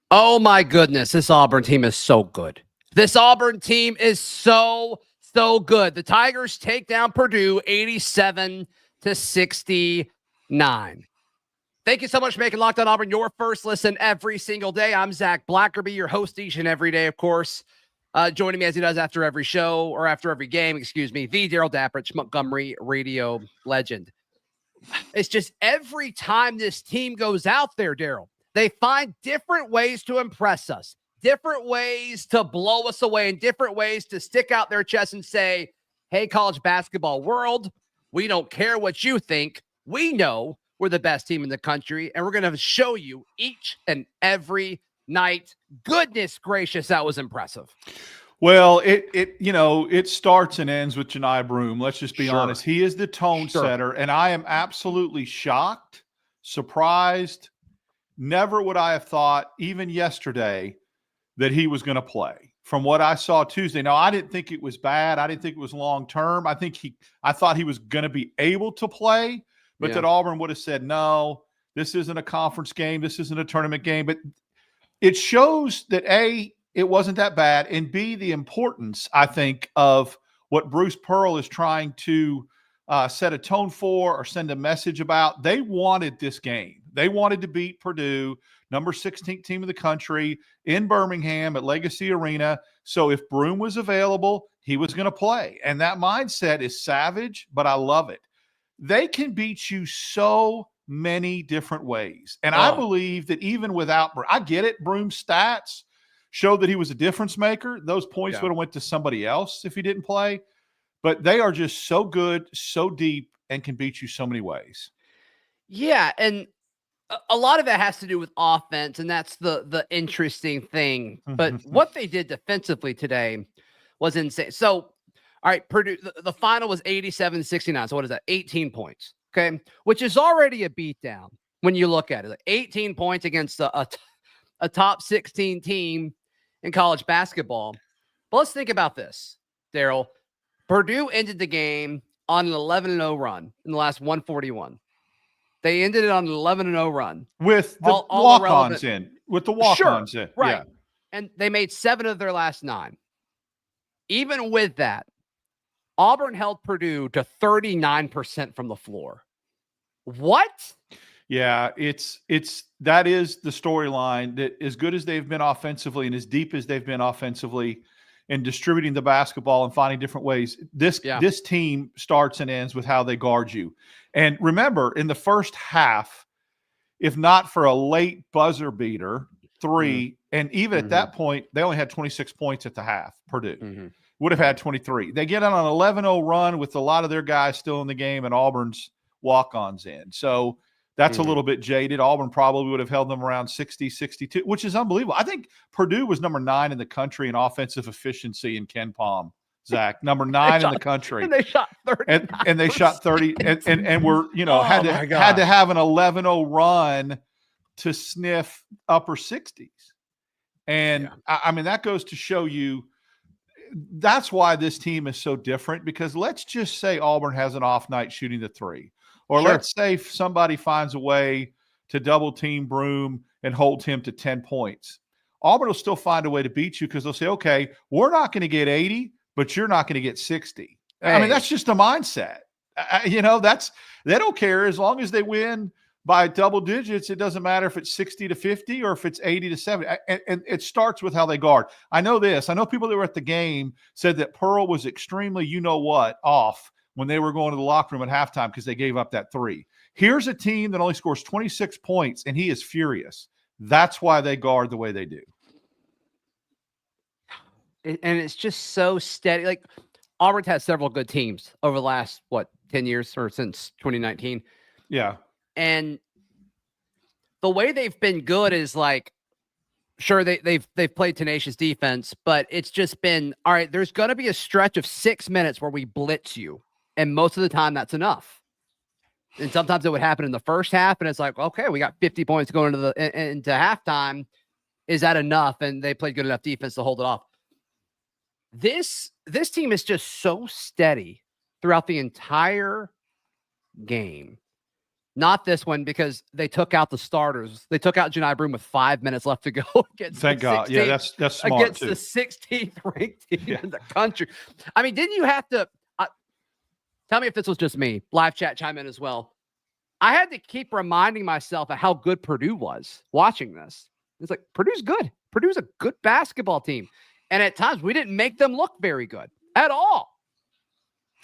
Oh my goodness, this Auburn team is so good. This Auburn team is so good. The Tigers take down Purdue 87-69. Thank you so much for making Locked On Auburn your first listen every single day. I'm Zach Blackerby, your host each and every day, of course. Joining me as he does after every show or after every game, the Darrell Dapprich, Montgomery radio legend. It's just every time this team goes out there, Darrell, they find different ways to impress us, different ways to blow us away, and different ways to stick out their chest and say, hey, college basketball world, we don't care what you think. We know we're the best team in the country, and we're going to show you each and every night. Goodness gracious, that was impressive. Well, it starts and ends with Johni Broome. Let's just be honest. He is the tone setter, and I am absolutely shocked, surprised. Never would I have thought, even yesterday, that he was going to play. From what I saw Tuesday, now I didn't think it was bad. I didn't think it was long term. I thought he was going to be able to play, but that Auburn would have said, no, this isn't a conference game. This isn't a tournament game. But it shows that A, it wasn't that bad, and B, the importance, I think, of what Bruce Pearl is trying to set a tone for or send a message about. They wanted this game. They wanted to beat Purdue, number 16 team in the country, in Birmingham at Legacy Arena. So if Broome was available, he was going to play. And that mindset is savage, but I love it. They can beat you so many different ways. And I believe that even without – I get it, Broome's stats showed that he was a difference maker. Those points would have went to somebody else if he didn't play. But they are just so good, so deep, and can beat you so many ways. Yeah, and a lot of it has to do with offense, and that's the interesting thing. But what they did defensively today was insane. So, all right, Purdue, the final was 87-69. So what is that? 18 points, okay? Which is already a beatdown when you look at it. Like 18 points against a top 16 team in college basketball. But let's think about this, Darrell. Purdue ended the game on an 11-0 run in the last 141. They ended it on an 11-0 run. With the walk-ons in. With the walk-ons in. Right. Yeah. And they made 7 of their last 9. Even with that, Auburn held Purdue to 39% from the floor. What? Yeah, that is the storyline, that as good as they've been offensively and as deep as they've been offensively in distributing the basketball and finding different ways, this team starts and ends with how they guard you. And remember, in the first half, if not for a late buzzer beater, 3, and even at that point, they only had 26 points at the half, Purdue. Would have had 23. They get on an 11-0 run with a lot of their guys still in the game and Auburn's walk-ons in. So that's a little bit jaded. Auburn probably would have held them around 60, 62, which is unbelievable. I think Purdue was number 9 in the country in offensive efficiency in Ken Palm, Zach. Number 9 in the country. And they shot 30. And they shot 30 and were, had to have an 11-0 run to sniff upper 60s. And I mean, that goes to show you that's why this team is so different, because let's just say Auburn has an off night shooting the 3. Or let's say somebody finds a way to double team Broome and hold him to 10 points. Auburn will still find a way to beat you because they'll say, okay, we're not going to get 80, but you're not going to get 60. Hey. I mean, that's just a mindset. They don't care as long as they win by double digits. It doesn't matter if it's 60-50 or if it's 80-70. And it starts with how they guard. I know this. I know people that were at the game said that Pearl was extremely, off when they were going to the locker room at halftime because they gave up that 3. Here's a team that only scores 26 points, and he is furious. That's why they guard the way they do. And it's just so steady. Like, Auburn has several good teams over the last, 10 years or since 2019. Yeah. And the way they've been good is like, sure, they've played tenacious defense, but it's just been, all right, there's going to be a stretch of 6 minutes where we blitz you. And most of the time that's enough. And sometimes it would happen in the first half, and it's like, okay, we got 50 points going into halftime. Is that enough? And they played good enough defense to hold it off. This team is just so steady throughout the entire game Not this one, because they took out the starters. They took out Johni Broome with 5 minutes left to go against Thank God. Yeah, that's smart against too. the 16th ranked team in the country. I mean, didn't you have to tell me if this was just me? Live chat, chime in as well. I had to keep reminding myself of how good Purdue was watching this. It's like, Purdue's good. Purdue's a good basketball team. And at times we didn't make them look very good at all.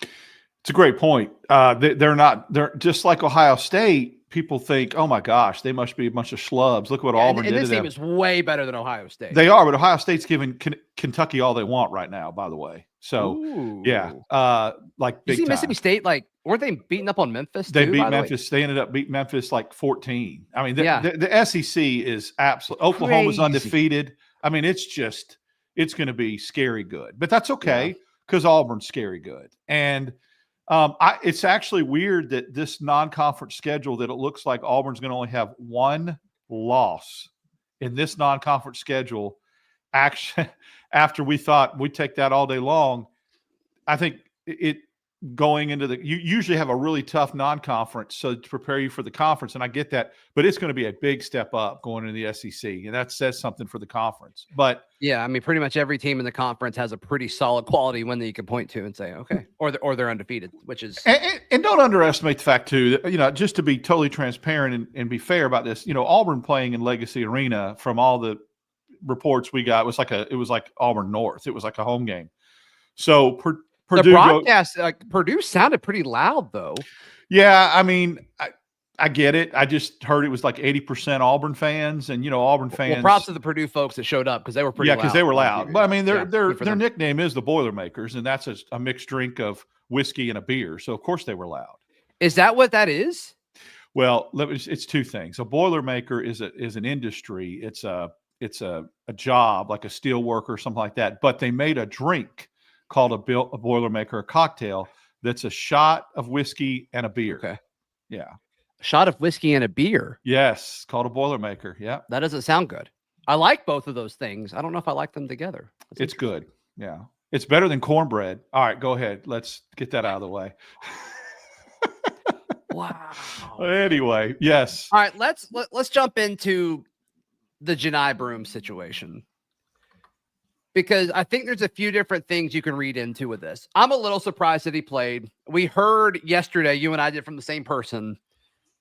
It's a great point. They're just like Ohio State. People think, oh my gosh, they must be a bunch of schlubs. Look what Auburn did to them. This team is way better than Ohio State. They are, but Ohio State's giving Kentucky all they want right now, by the way. So, yeah, like big you see time. Mississippi State, like, weren't they beating up on Memphis? They beat Memphis. They ended up beating Memphis like 14. I mean, the SEC is absolutely. Oklahoma's undefeated. I mean, it's going to be scary good, but that's okay because Auburn's scary good. And it's actually weird that this non-conference schedule, that it looks like Auburn's going to only have one loss in this non-conference schedule. Actually, after we thought we'd take that all day long, I think it going into you usually have a really tough non-conference, so to prepare you for the conference, and I get that, but it's going to be a big step up going into the SEC, and that says something for the conference. But yeah, I mean, pretty much every team in the conference has a pretty solid quality win that you can point to and say, okay, or they're undefeated, which is and don't underestimate the fact too that, just to be totally transparent and be fair about this, Auburn playing in Legacy Arena, from all the reports we got, it was like Auburn North. It was like a home game. So Purdue, the broadcast, Purdue sounded pretty loud though. Yeah, I mean, I get it. I just heard it was like 80% Auburn fans, and Auburn fans. Well, props to the Purdue folks that showed up because they were pretty. Yeah, because they were loud. But I mean, their them. nickname is the Boilermakers, and that's a mixed drink of whiskey and a beer. So of course they were loud. Is that what that is? Well, it's two things. A Boilermaker is an industry. It's a job, like a steel worker or something like that. But they made a drink called a Boilermaker, a cocktail that's a shot of whiskey and a beer. Okay. Yeah. A shot of whiskey and a beer. Yes. Called a Boilermaker. Yeah. That doesn't sound good. I like both of those things. I don't know if I like them together. It's good. Yeah. It's better than cornbread. All right, go ahead. Let's get that out of the way. Wow. Anyway, yes. All right, let's jump into the Johni Broome situation, because I think there's a few different things you can read into with this. I'm a little surprised that he played. We heard yesterday, you and I did, from the same person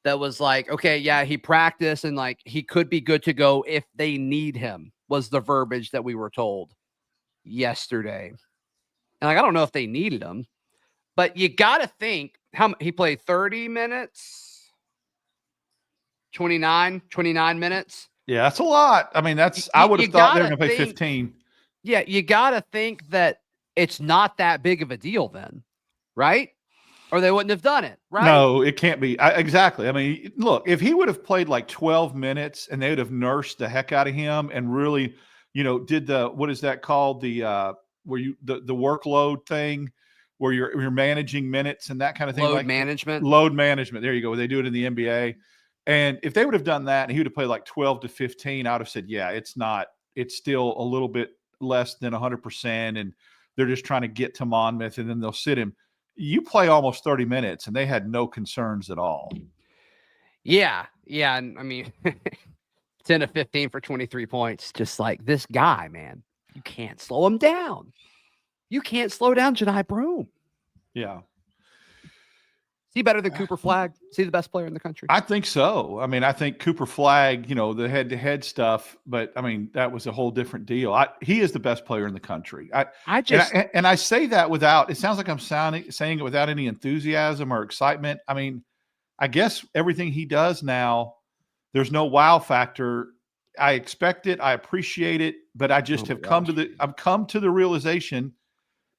that was like, okay, yeah, he practiced and like he could be good to go if they need him, was the verbiage that we were told yesterday. And like, I don't know if they needed him, but you got to think how he played 30 minutes, 29 minutes. Yeah, that's a lot. I mean, I would have thought they were going to play 15. Yeah, you got to think that it's not that big of a deal then, right? Or they wouldn't have done it, right? No, it can't be. Exactly. I mean, look, if he would have played like 12 minutes and they would have nursed the heck out of him and really, did what is that called? The workload thing where you're managing minutes and that kind of thing. Load management. Load management. There you go. They do it in the NBA. And if they would have done that and he would have played like 12 to 15, I would have said, yeah, it's still a little bit less than 100%. And they're just trying to get to Monmouth and then they'll sit him. You play almost 30 minutes and they had no concerns at all. Yeah. Yeah. And I mean, 10 to 15 for 23 points. Just like, this guy, man, you can't slow him down. You can't slow down Johni Broome. Yeah. Is he better than Cooper Flagg? Is he the best player in the country? I think so. I mean, I think Cooper Flagg, the head-to-head stuff, but I mean, that was a whole different deal. He is the best player in the country. I say that without, it sounds like I'm saying it without any enthusiasm or excitement. I mean, I guess everything he does now, there's no wow factor. I expect it. I appreciate it, but I just I've come to the realization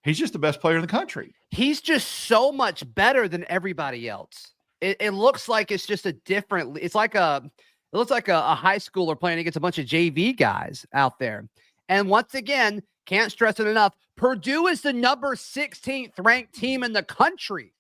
he's just the best player in the country. He's just so much better than everybody else. It looks like it's just a different. It looks like a high schooler playing against a bunch of JV guys out there. And once again, can't stress it enough, Purdue is the number 16th ranked team in the country.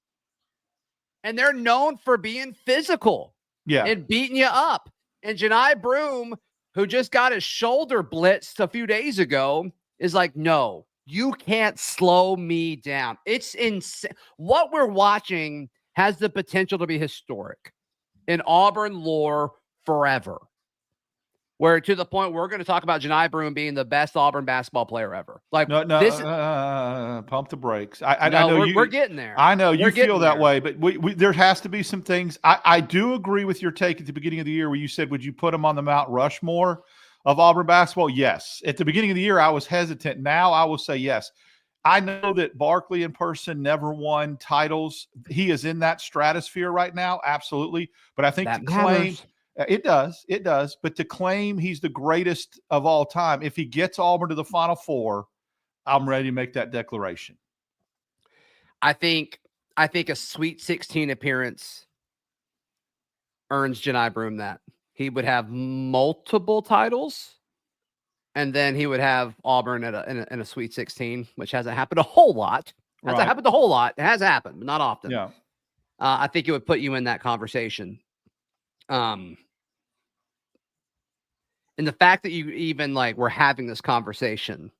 And they're known for being physical. Yeah. And beating you up. And Johni Broome, who just got his shoulder blitzed a few days ago, is like, no, you can't slow me down. It's insane. What we're watching has the potential to be historic. in Auburn lore forever. Where to the point we're going to talk about Johni Broome being the best Auburn basketball player ever. Like pump the brakes. I know we're getting there. I know you feel that way, but there has to be some things. I do agree with your take at the beginning of the year where you said, would you put him on the Mount Rushmore of Auburn basketball? Yes. At the beginning of the year, I was hesitant. Now I will say yes. I know that Barkley in person never won titles. He is in that stratosphere right now. Absolutely. But I think that to claim matters. It does. But to claim he's the greatest of all time, if he gets Auburn to the Final Four, I'm ready to make that declaration. I think a Sweet 16 appearance earns Johni Broome that. He would have multiple titles, and then he would have Auburn in a Sweet 16, which hasn't happened a whole lot. It has happened, but not often. Yeah. I think it would put you in that conversation. And the fact that you even we're having this conversation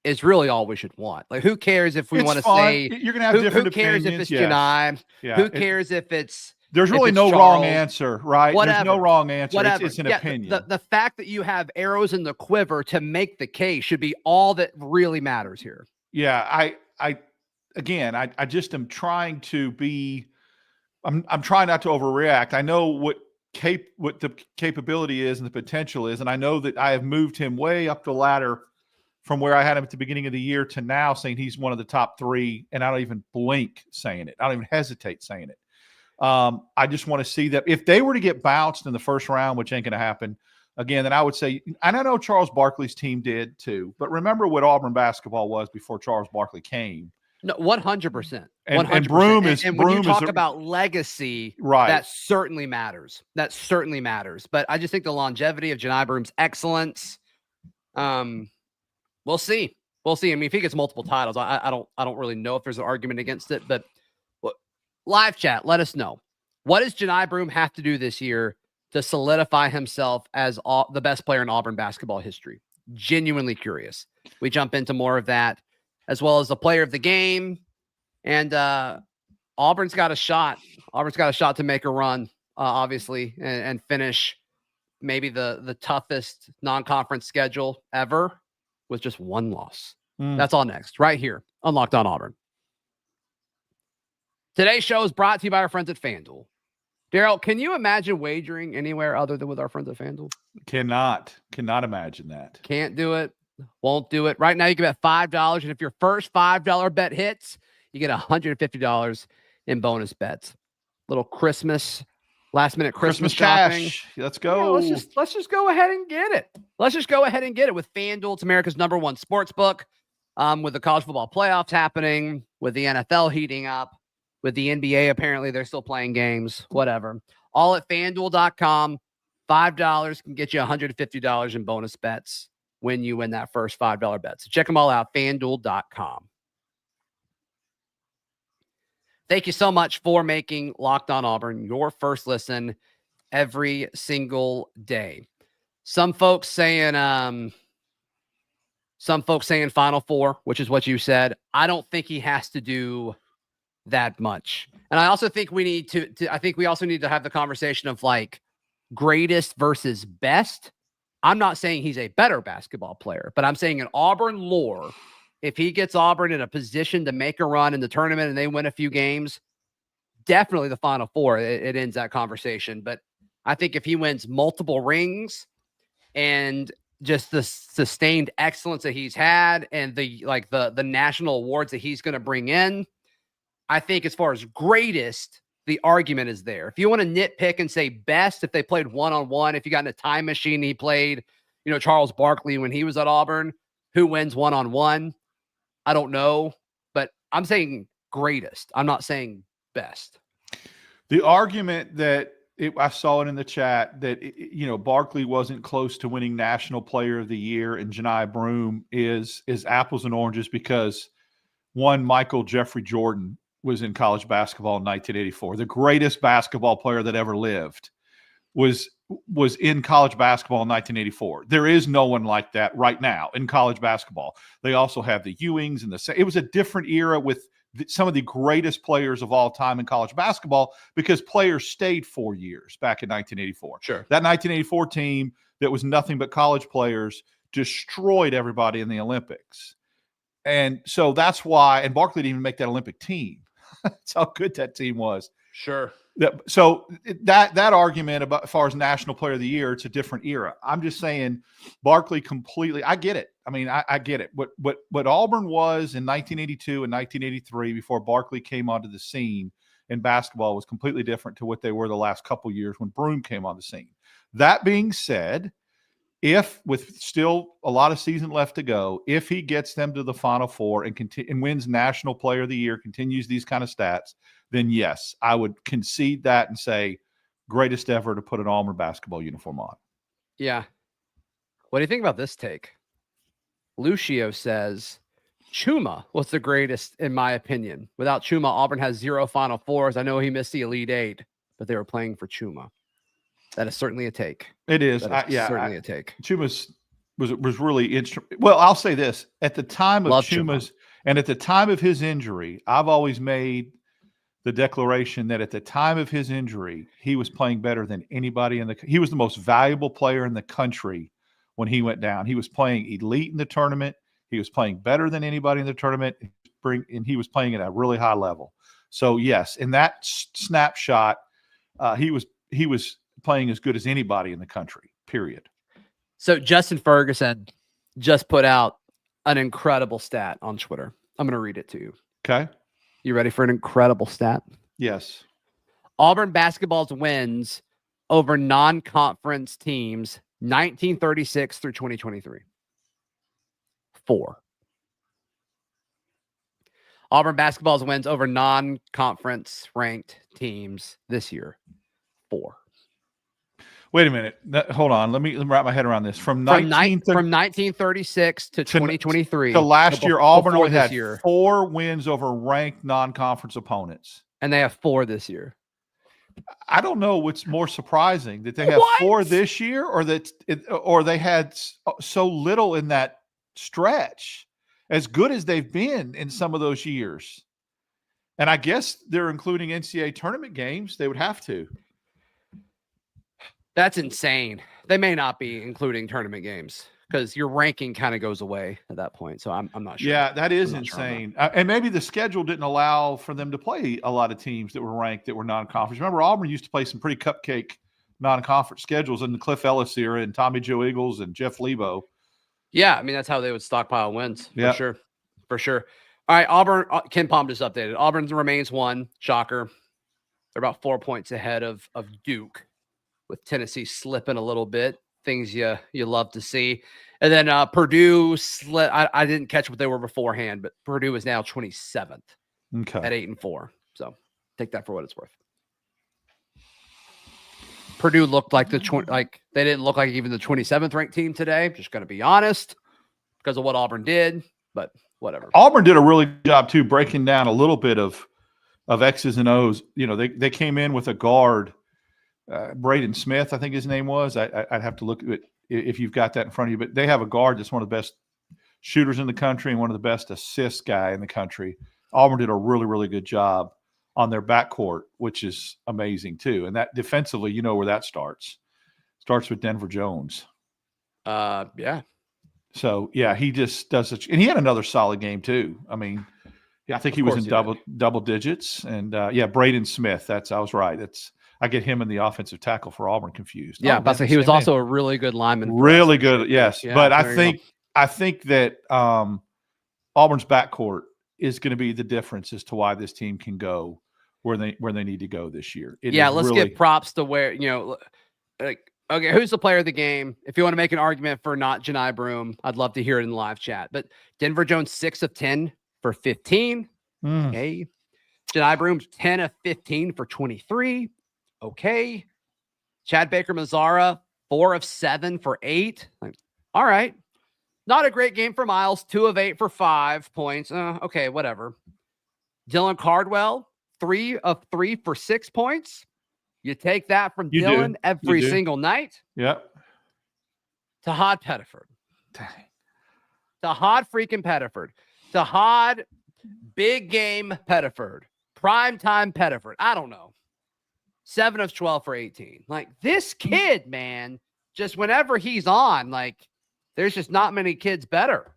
is really all we should want. Like, who cares if we want to say you're going to have different opinions? Who cares if it's Johni? Yeah. Who cares if it's there's really no Charles? Wrong answer, right? Whatever. There's no wrong answer. Whatever. It's an opinion. The fact that you have arrows in the quiver to make the case should be all that really matters here. Yeah, I just am trying to be. I'm trying not to overreact. I know what the capability is and the potential is, and I know that I have moved him way up the ladder from where I had him at the beginning of the year to now, saying he's one of the top 3, and I don't even blink saying it. I don't even hesitate saying it. I just want to see that if they were to get bounced in the first round, which ain't going to happen again, then I would say, and I know Charles Barkley's team did too, but remember what Auburn basketball was before Charles Barkley came. No, 100%. And Broome is, and when you talk about legacy, right? That certainly matters. But I just think the longevity of Johni Broome's excellence. We'll see. I mean, if he gets multiple titles, I don't really know if there's an argument against it. But live chat, let us know. What does Johni Broome have to do this year to solidify himself as the best player in Auburn basketball history? Genuinely curious. We jump into more of that, as well as the player of the game. And Auburn's got a shot. To make a run, obviously, and finish maybe the toughest non-conference schedule ever with just one loss. That's all next, right here on Locked On Auburn. Today's show is brought to you by our friends at FanDuel. Darrell, can you imagine wagering anywhere other than with our friends at FanDuel? Cannot imagine that. Can't do it. Won't do it. Right now, you can bet $5, and if your first $5 bet hits, you get $150 in bonus bets. Little last-minute Christmas shopping. Cash. Let's go. Yeah, let's just go ahead and get it. With FanDuel. It's America's #1 sports book. With the college football playoffs happening, with the NFL heating up, with the NBA, apparently they're still playing games, whatever. All at FanDuel.com. $5 can get you $150 in bonus bets when you win that first $5 bet. So check them all out, FanDuel.com. Thank you so much for making Locked On Auburn your first listen every single day. Some folks saying Final Four, which is what you said. I don't think he has to do that much. And I also think we need we also need to have the conversation of greatest versus best. I'm not saying he's a better basketball player, but I'm saying in Auburn lore, if he gets Auburn in a position to make a run in the tournament and they win a few games, definitely the Final Four, it ends that conversation. But I think if he wins multiple rings and just the sustained excellence that he's had and the national awards that he's going to bring in, I think as far as greatest, the argument is there. If you want to nitpick and say best, if they played one-on-one, if you got in a time machine and he played, Charles Barkley when he was at Auburn, who wins one-on-one? I don't know, but I'm saying greatest. I'm not saying best. The argument that I saw it in the chat that, Barkley wasn't close to winning National Player of the Year and Johni Broome is apples and oranges because one, Michael Jeffrey Jordan was in college basketball in 1984. The greatest basketball player that ever lived was in college basketball in 1984. There is no one like that right now in college basketball. They also have the Ewings and it was a different era with some of the greatest players of all time in college basketball because players stayed 4 years back in 1984. Sure. That 1984 team that was nothing but college players destroyed everybody in the Olympics. And so that's why, and Barkley didn't even make that Olympic team. That's how good that team was. Sure. So that argument about as far as National Player of the Year, it's a different era. I'm just saying Barkley completely, I get it. I mean, I get it. What Auburn was in 1982 and 1983 before Barkley came onto the scene in basketball was completely different to what they were the last couple years when Broome came on the scene. That being said, if with still a lot of season left to go, if he gets them to the Final Four and wins National Player of the Year, continues these kind of stats, then yes, I would concede that and say greatest ever to put an Auburn basketball uniform on. Yeah. What do you think about this take? Lucio says Chuma was the greatest in my opinion. Without Chuma, Auburn has 0 Final Fours. I know he missed the Elite Eight, but they were playing for Chuma. That is certainly a take. It is. Certainly a take. Chuma's was really well, I'll say this. At the time of Chuma's and at the time of his injury, I've always made the declaration that at the time of his injury, he was playing better than anybody he was the most valuable player in the country when he went down. He was playing elite in the tournament. He was playing better than anybody in the tournament, and he was playing at a really high level. So yes, in that snapshot, he was playing as good as anybody in the country, period. So Justin Ferguson just put out an incredible stat on Twitter. I'm going to read it to you. Okay. You ready for an incredible stat? Yes. Auburn basketball's wins over non-conference teams 1936 through 2023. 4. Auburn basketball's wins over non-conference ranked teams this year. 4. Wait a minute. Hold on. Let me wrap my head around this. From 1936 to 2023 to last year, Auburn only had 4 wins over ranked non-conference opponents, and they have 4 this year. I don't know what's more surprising, that they have 4 this year, or they had so little in that stretch, as good as they've been in some of those years. And I guess they're including NCAA tournament games. They would have to. That's insane. They may not be including tournament games because your ranking kind of goes away at that point. So I'm not sure. Yeah, that is insane. And maybe the schedule didn't allow for them to play a lot of teams that were ranked that were non-conference. Remember, Auburn used to play some pretty cupcake non-conference schedules in the Cliff Ellis era and Tommy Joe Eagles and Jeff Lebo. Yeah, I mean, that's how they would stockpile wins. For sure. For sure. All right, Auburn, Ken Palm just updated. Auburn remains 1. Shocker. They're about 4 points ahead of Duke, with Tennessee slipping a little bit. Things you love to see. And then Purdue slipped. I didn't catch what they were beforehand, but Purdue is now 27th at 8-4. So take that for what it's worth. Purdue looked like they didn't look like even the 27th ranked team today. Just going to be honest, because of what Auburn did, but whatever. Auburn did a really good job too, breaking down a little bit of X's and O's. You know, they came in with a guard, Braden Smith, I think his name was. I'd have to look at it if you've got that in front of you, but they have a guard that's one of the best shooters in the country and one of the best assist guy in the country. Auburn did a really, really good job on their backcourt, which is amazing too. And that defensively, you know where that starts. Starts with Denver Jones. Yeah. So yeah, he just does such, and he had another solid game too. I mean, yeah, I think he was in double digits. And Braden Smith. I was right. I get him and the offensive tackle for Auburn confused. Yeah, but he was also a really good lineman. Really good, yes. Yeah, but I think that Auburn's backcourt is going to be the difference as to why this team can go where they need to go this year. Let's give props to where, okay, who's the player of the game? If you want to make an argument for not Johni Broome, I'd love to hear it in the live chat. But Denver Jones, 6 of 10 for 15. Okay. Johni Broome, 10 of 15 for 23. Okay. Chad Baker-Mazara, 4 of 7 for 8. All right. Not a great game for Miles, 2 of 8 for 5 points. Okay, whatever. Dylan Cardwell, 3 of 3 for 6 points. You take that from Dylan every single night. Yep. Tahad Pettiford. Tahad freaking Pettiford. Tahad Big game Pettiford. Primetime Pettiford. I don't know. 7 of 12 for 18. Like, this kid, man, just whenever he's on, like, there's just not many kids better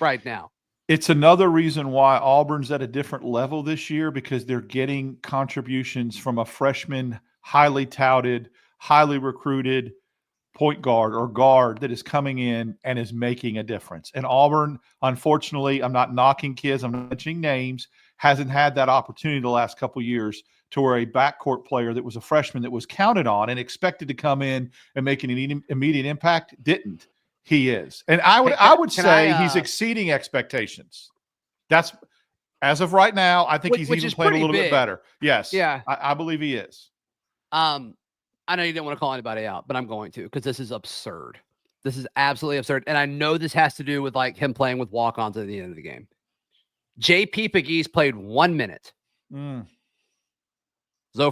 right now. It's another reason why Auburn's at a different level this year, because they're getting contributions from a freshman, highly touted, highly recruited point guard or guard that is coming in and is making a difference. And Auburn, unfortunately, I'm not knocking kids, I'm not mentioning names, hasn't had that opportunity the last couple of years to where a backcourt player that was a freshman that was counted on and expected to come in and make an immediate impact didn't. He is. And I would say he's exceeding expectations. That's, as of right now, I think he's even playing a little bit better. Yes. Yeah. I believe he is. I know you didn't want to call anybody out, but I'm going to, because this is absurd. This is absolutely absurd. And I know this has to do with like him playing with walk-ons at the end of the game. JP Pegues played 1 minute. 0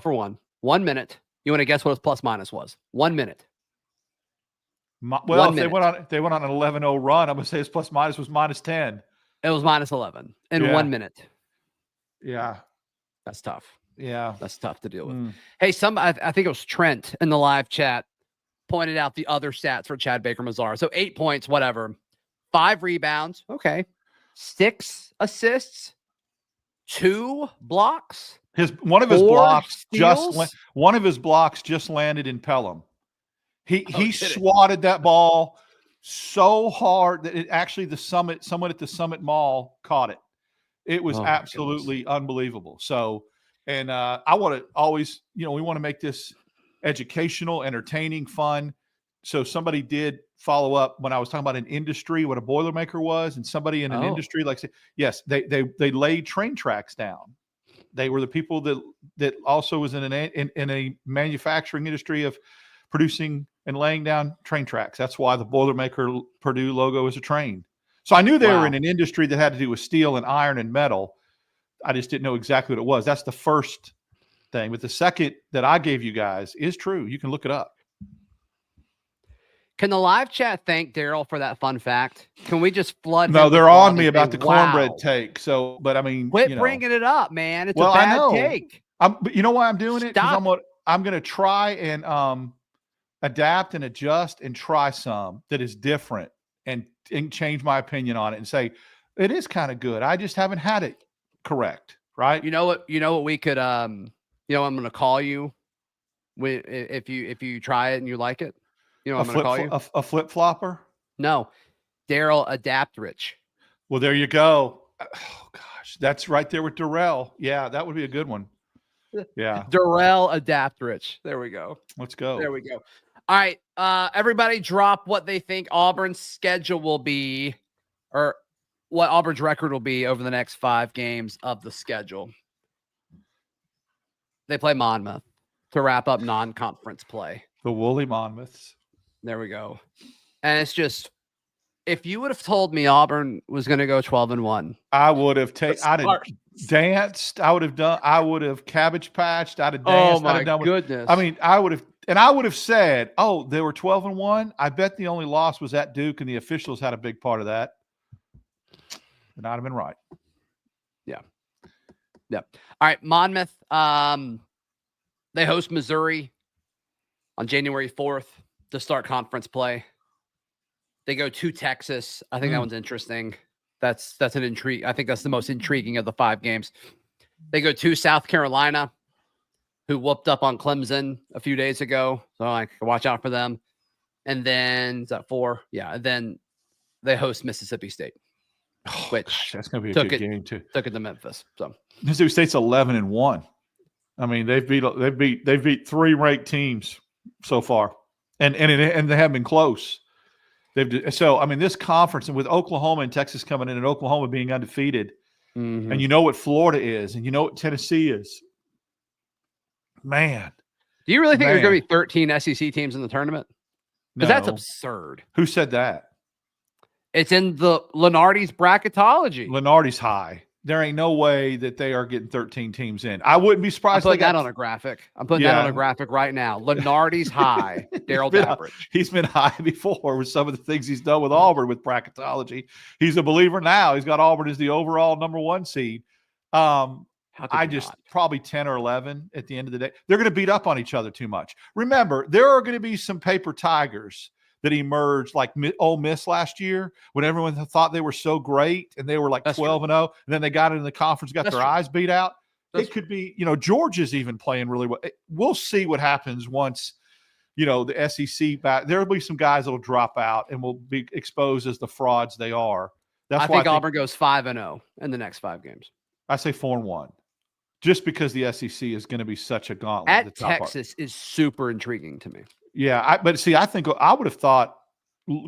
for 1. 1 minute. You want to guess what his plus minus was? 1 minute. Well, if they went on an 11-0 run, I'm going to say his plus minus was -10. It was -11 in 1 minute. Yeah. That's tough. Yeah. That's tough to deal with. Hey, I think it was Trent in the live chat pointed out the other stats for Chad Baker-Mazara. So 8 points, whatever. 5 rebounds. Okay. 6 assists. 2 blocks. One of his blocks just landed in Pelham. He swatted that ball so hard that it actually someone at the Summit Mall caught it. It was absolutely unbelievable. So, and I want to always, we want to make this educational, entertaining, fun. So somebody did follow up when I was talking about an industry, what a Boilermaker was, and somebody in an industry yes, they laid train tracks down. They were the people that also was in a manufacturing industry of producing and laying down train tracks. That's why the Boilermaker Purdue logo is a train. So I knew they were in an industry that had to do with steel and iron and metal. I just didn't know exactly what it was. That's the first thing. But the second that I gave you guys is true. You can look it up. Can the live chat thank Darrell for that fun fact? Can we just flood? No, they're on me about the cornbread take. So, but I mean, quit bringing it up, man. It's a bad take. But you know why I'm doing it? Because I'm going to try and adapt and adjust and try some that is different and change my opinion on it and say it is kind of good. I just haven't had it correct, right? You know what we could I'm going to call you if you try it and you like it. I'm going to call you a flip flopper. No, Darrell Dapprich. Well, there you go. Oh gosh, that's right there with Darrell. Yeah, that would be a good one. Yeah, Darrell Dapprich. There we go. Let's go. There we go. All right, everybody drop what they think Auburn's schedule will be, or what Auburn's record will be over the next 5 games of the schedule. They play Monmouth to wrap up non-conference play. The Woolly Monmouths. There we go. And it's just, if you would have told me Auburn was going to go 12-1, I would have danced. I would have cabbage patched. I'd have danced. Oh my goodness. I would have said, they were 12-1. I bet the only loss was at Duke, and the officials had a big part of that. And I'd have been right. Yeah. All right. Monmouth. They host Missouri on January 4th to start conference play. They go to Texas. I think that one's interesting. That's an intrigue. I think that's the most intriguing of the 5 games. They go to South Carolina, who whooped up on Clemson a few days ago. So I can watch out for them. And then is that 4? Yeah. And then they host Mississippi State, which that's going to be a good game too. Took it to Memphis. So Mississippi State's 11-1. I mean, they've beat 3 ranked teams so far, and they haven't been close. This conference, and with Oklahoma and Texas coming in, and Oklahoma being undefeated, and you know what Florida is, and you know what Tennessee is. Man, do you really think there's going to be 13 SEC teams in the tournament? Because that's absurd. Who said that? It's in the Lenardi's bracketology. Lenardi's high. there ain't no way that they are getting 13 teams in. I wouldn't be surprised. I'm putting that on a graphic. I'm putting that on a graphic right now. Lenardi's high. Darrell Dapprich. He's been high before with some of the things he's done with Auburn with bracketology. He's a believer now. He's got Auburn as the overall #1 seed. Probably 10 or 11 at the end of the day. They're going to beat up on each other too much. Remember, there are going to be some paper tigers that emerged like Ole Miss last year when everyone thought they were so great and they were like 12-0, and then they got into the conference, got their eyes beat out. It could be, Georgia's even playing really well. We'll see what happens once, the SEC back. There will be some guys that will drop out and will be exposed as the frauds they are. I think Auburn goes 5-0 in the next 5 games. I say 4-1. Just because the SEC is going to be such a gauntlet. At Texas is super intriguing to me. Yeah, I think I would have thought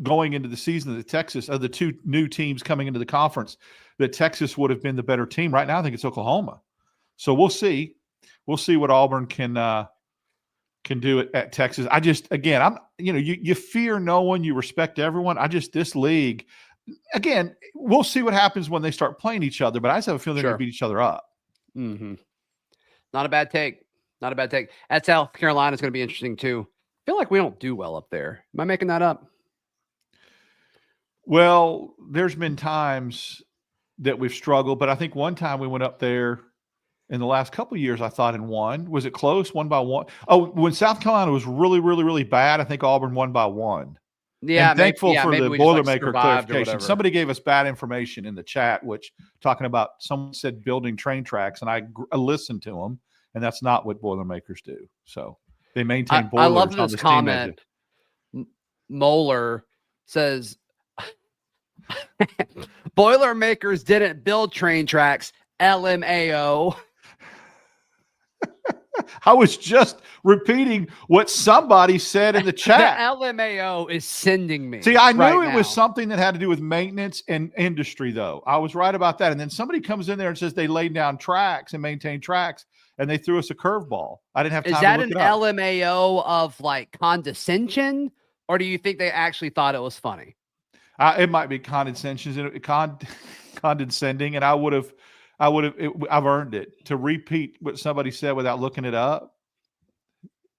going into the season that Texas, of the 2 new teams coming into the conference, that Texas would have been the better team. Right now, I think it's Oklahoma. So we'll see. We'll see what Auburn can do at Texas. You fear no one, you respect everyone. This league, again, we'll see what happens when they start playing each other. But I just have a feeling they're going to beat each other up. Mm-hmm. Not a bad take. Not a bad take. At South Carolina is going to be interesting too. I feel like we don't do well up there. Am I making that up? Well, there's been times that we've struggled, but I think one time we went up there in the last couple of years, I thought, and won. Was it close? 1-1? Oh, when South Carolina was really, really, really bad, I think Auburn won by 1. Yeah, and thankful for the Boilermaker clarification. Somebody gave us bad information in the chat, which talking about someone said building train tracks, and I listened to them, and that's not what Boilermakers do. So they maintain boilers. I love this comment. Moeller says Boilermakers didn't build train tracks. LMAO. I was just repeating what somebody said in the chat. The LMAO is sending me. See, I knew it was something that had to do with maintenance and industry, though. I was right about that. And then somebody comes in there and says they laid down tracks and maintain tracks, and they threw us a curveball. I didn't have time to look it up. Is that an LMAO of like condescension, or do you think they actually thought it was funny? It might be condescension, condescending, and I've earned it to repeat what somebody said without looking it up.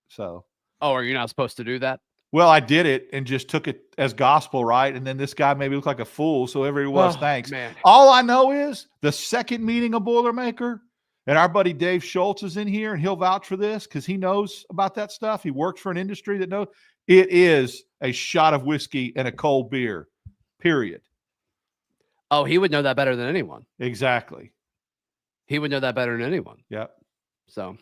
So, are you not supposed to do that? Well, I did it and just took it as gospel, right? And then this guy made me look like a fool, so everybody was thanks. Man. All I know is the second meeting of Boilermaker, and our buddy Dave Schultz is in here, and he'll vouch for this because he knows about that stuff. He works for an industry that knows it is a shot of whiskey and a cold beer, period. Oh, he would know that better than anyone. Exactly. He would know that better than anyone. Yep. So,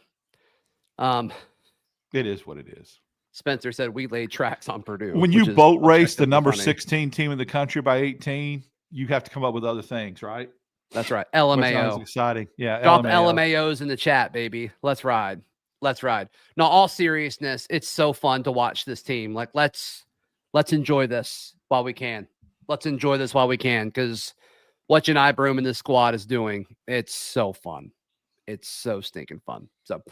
it is what it is. Spencer said we laid tracks on Purdue. When you boat race the number 16 team in the country by 18, you have to come up with other things, right? That's right. LMAO. Sounds exciting. Yeah. Drop LMAOs in the chat, baby. Let's ride. Let's ride. No, all seriousness, it's so fun to watch this team. Like, let's enjoy this while we can. Let's enjoy this while we can, because what Johni Broome and this squad is doing, it's so fun. It's so stinking fun. So,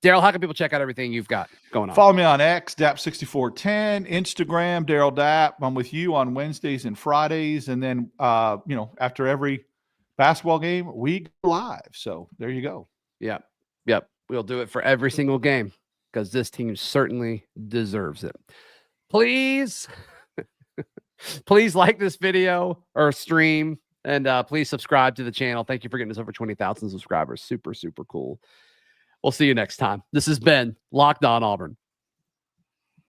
Darrell, how can people check out everything you've got going on? Follow me on X, Dap6410, Instagram, Darrell Dap. I'm with you on Wednesdays and Fridays. And then, after every basketball game, we go live. So there you go. Yep. We'll do it for every single game because this team certainly deserves it. Please like this video or stream. And please subscribe to the channel. Thank you for getting us over 20,000 subscribers. Super, super cool. We'll see you next time. This has been Locked On Auburn.